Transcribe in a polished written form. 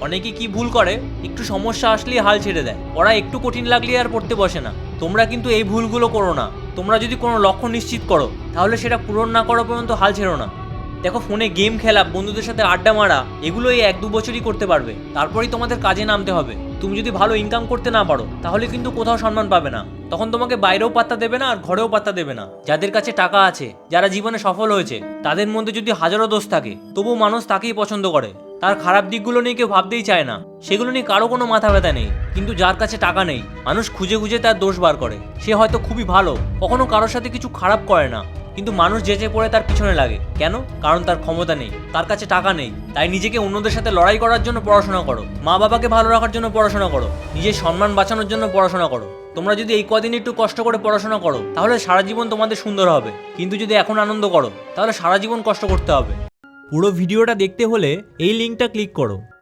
অনেকে কি ভুল করে, একটু সমস্যা আসলেই হাল ছেড়ে দেয়, পড়া একটু কঠিন লাগলে আর পড়তে বসে না। তোমরা কিন্তু এই ভুলগুলো করো না। তোমরা যদি কোনো লক্ষ্য নিশ্চিত করো তাহলে সেটা পূরণ না করা পর্যন্ত হাল ছেড়ো না। দেখো, ফোনে গেম খেলা, বন্ধুদের সাথে আড্ডা মারা, এগুলো এই 1-2 বছরই করতে পারবে, তারপরেই তোমাদের কাজে নামতে হবে। তুমি যদি ভালো ইনকাম করতে না পারো তাহলে কিন্তু কোথাও সম্মান পাবে না। তখন তোমাকে বাইরেও পাত্তা দেবে না আর ঘরেও পাত্তা দেবে না। যাদের কাছে টাকা আছে, যারা জীবনে সফল হয়েছে, তাদের মধ্যে যদি হাজারো দোষ থাকে তবুও মানুষ তাকেই পছন্দ করে। তার খারাপ দিকগুলো নিয়ে কেউ ভাবতেই চায় না, সেগুলো নিয়ে কারো কোনো মাথা ব্যথা নেই। কিন্তু যার কাছে টাকা নেই, মানুষ খুঁজে খুঁজে তার দোষ বার করে। সে হয়তো খুবই ভালো, কখনো কারোর সাথে কিছু খারাপ করে না, কিন্তু মানুষ যেচে পড়ে তার পিছনে লাগে। কেন? কারণ তার ক্ষমতা নেই, তার কাছে টাকা নেই। তাই নিজেকে অন্যদের সাথে লড়াই করার জন্য পড়াশোনা করো, মা বাবাকে ভালো রাখার জন্য পড়াশোনা করো, নিজের সম্মান বাঁচানোর জন্য পড়াশোনা করো। তোমরা যদি এই কদিন একটু কষ্ট করে পড়াশোনা করো তাহলে সারা জীবন তোমাদের সুন্দর হবে। কিন্তু যদি এখন আনন্দ করো তাহলে সারা জীবন কষ্ট করতে হবে। পুরো ভিডিওটা দেখতে হলে এই লিঙ্কটা ক্লিক করো।